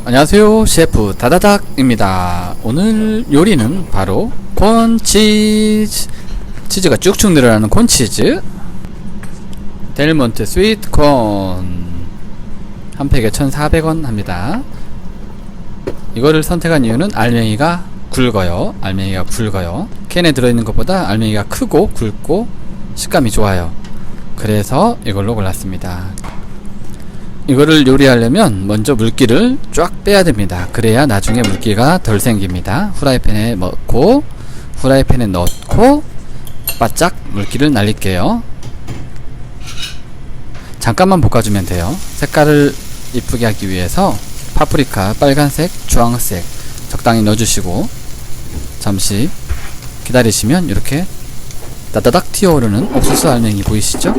안녕하세요, 셰프 다다닥입니다. 오늘 요리는 바로 콘치즈, 치즈가 쭉쭉 늘어나는 콘치즈 델몬트 스위트콘 한 팩에 1,400원 합니다. 이거를 선택한 이유는 알맹이가 굵어요. 캔에 들어있는 것보다 알맹이가 크고 굵고 식감이 좋아요. 그래서 이걸로 골랐습니다. 이거를 요리하려면 먼저 물기를 쫙 빼야 됩니다. 그래야 나중에 물기가 덜 생깁니다. 후라이팬에 넣고 바짝 물기를 날릴게요. 잠깐만 볶아주면 돼요. 색깔을 이쁘게 하기 위해서 파프리카 빨간색, 주황색 적당히 넣어주시고 잠시 기다리시면 이렇게 따다닥 튀어오르는 옥수수 알맹이 보이시죠?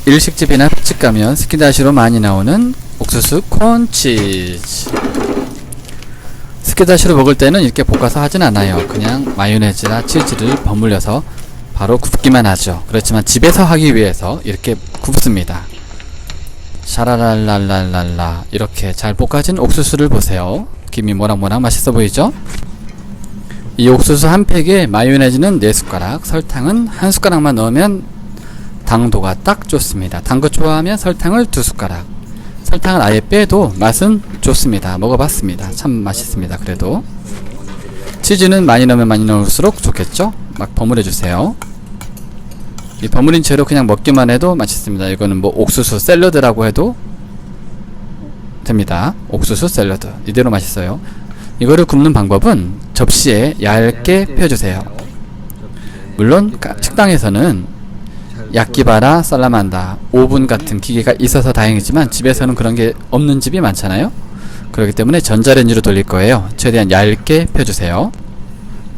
일식집이나 횟집 가면 스키다시로 많이 나오는 옥수수 콘치즈. 스키다시로 먹을 때는 이렇게 볶아서 하진 않아요. 그냥 마요네즈나 치즈를 버무려서 바로 굽기만 하죠. 그렇지만 집에서 하기 위해서 이렇게 굽습니다. 샤라랄랄랄랄라. 이렇게 잘 볶아진 옥수수를 보세요. 김이 모락모락 맛있어 보이죠? 이 옥수수 한 팩에 마요네즈는 4숟가락, 설탕은 1숟가락만 넣으면 당도가 딱 좋습니다. 단 거 좋아하면 설탕을 2숟가락. 설탕을 아예 빼도 맛은 좋습니다. 먹어봤습니다. 참 맛있습니다. 그래도 치즈는 많이 넣으면 많이 넣을수록 좋겠죠? 막 버무려주세요. 이 버무린 채로 그냥 먹기만 해도 맛있습니다. 이거는 뭐 옥수수 샐러드라고 해도 됩니다. 옥수수 샐러드 이대로 맛있어요. 이거를 굽는 방법은 접시에 얇게 펴주세요. 물론 식당에서는 야끼바라, 살라만다, 오븐 같은 기계가 있어서 다행이지만 집에서는 그런 게 없는 집이 많잖아요. 그렇기 때문에 전자레인지로 돌릴 거예요. 최대한 얇게 펴주세요.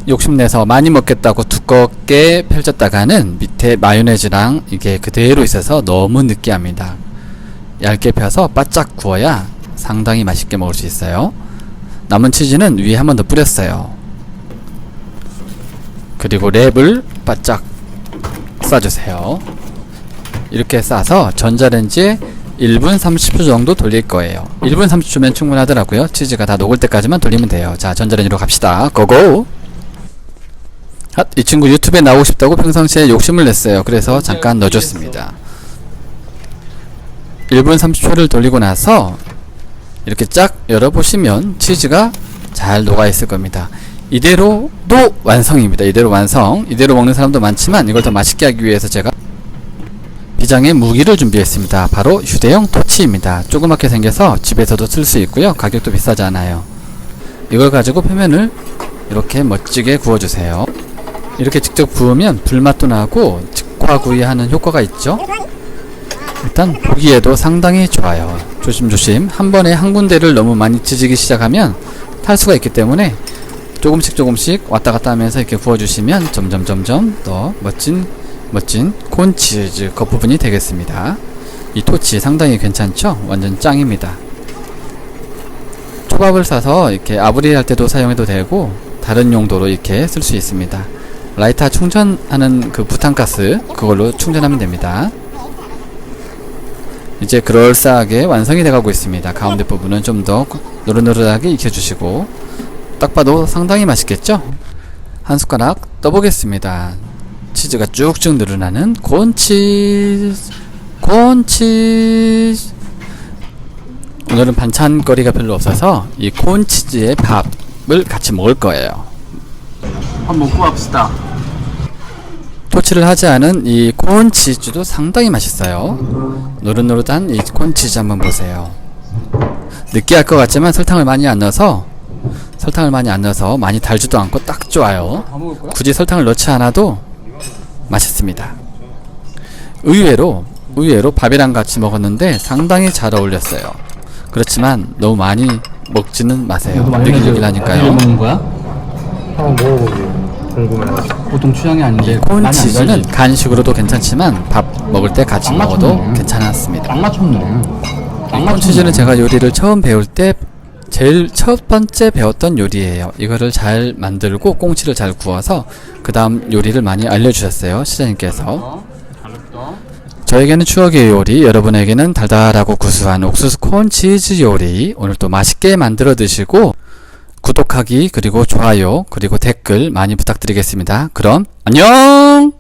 욕심내서 많이 먹겠다고 두껍게 펼쳤다가는 밑에 마요네즈랑 이게 그대로 있어서 너무 느끼합니다. 얇게 펴서 바짝 구워야 상당히 맛있게 먹을 수 있어요. 남은 치즈는 위에 한 번 더 뿌렸어요. 그리고 랩을 바짝 싸주세요. 이렇게 싸서 전자레인지에 1분 30초 정도 돌릴 거예요. 1분 30초면 충분하더라고요. 치즈가 다 녹을 때까지만 돌리면 돼요. 자, 전자레인지로 갑시다. 고고! 이 친구 유튜브에 나오고 싶다고 평상시에 욕심을 냈어요. 그래서 잠깐 넣어줬습니다. 1분 30초를 돌리고 나서 이렇게 쫙 열어보시면 치즈가 잘 녹아있을 겁니다. 이대로도 완성입니다. 이대로 완성. 이대로 먹는 사람도 많지만 이걸 더 맛있게 하기 위해서 제가 비장의 무기를 준비했습니다. 바로 휴대용 토치입니다. 조그맣게 생겨서 집에서도 쓸 수 있고요. 가격도 비싸지 않아요. 이걸 가지고 표면을 이렇게 멋지게 구워주세요. 이렇게 직접 구우면 불맛도 나고 직화구이하는 효과가 있죠. 일단 보기에도 상당히 좋아요. 조심조심. 한 번에 한 군데를 너무 많이 찢기 시작하면 탈 수가 있기 때문에 조금씩 왔다 갔다 하면서 이렇게 구워주시면 점점 더 멋진 콘치즈 겉부분이 되겠습니다. 이 토치 상당히 괜찮죠? 완전 짱입니다. 초밥을 싸서 이렇게 아브리 할 때도 사용해도 되고 다른 용도로 이렇게 쓸 수 있습니다. 라이터 충전하는 그 부탄가스 그걸로 충전하면 됩니다. 이제 그럴싸하게 완성이 돼가고 있습니다. 가운데 부분은 좀 더 노릇노릇하게 익혀주시고 딱 봐도 상당히 맛있겠죠? 한 숟가락 떠보겠습니다. 치즈가 쭉쭉 늘어나는 콘치즈. 오늘은 반찬거리가 별로 없어서 이 콘치즈에 밥을 같이 먹을 거예요. 한번 먹고 갑시다. 토치를 하지 않은 이 콘치즈도 상당히 맛있어요. 노릇노릇한 이 콘치즈 한번 보세요. 느끼할 것 같지만 설탕을 많이 안 넣어서 많이 달지도 않고 딱 좋아요. 굳이 설탕을 넣지 않아도 맛있습니다. 의외로 밥이랑 같이 먹었는데 상당히 잘 어울렸어요. 그렇지만 너무 많이 먹지는 마세요. 느끼느끼하니까요. 먹는 거야? 한번 먹어보고 궁금해. 보통 취향이 아닌데 콘치즈는 간식으로도 괜찮지만 밥 먹을 때 같이 먹어도 괜찮았습니다. 딱 맞췄네. 콘치즈는 제가 요리를 처음 배울 때 제일 첫 번째 배웠던 요리예요. 이거를 잘 만들고 꽁치를 잘 구워서 그 다음 요리를 많이 알려주셨어요. 시장님께서. 저에게는 추억의 요리, 여러분에게는 달달하고 구수한 옥수수 콘 치즈 요리 오늘 또 맛있게 만들어 드시고 구독하기 그리고 좋아요 그리고 댓글 많이 부탁드리겠습니다. 그럼 안녕!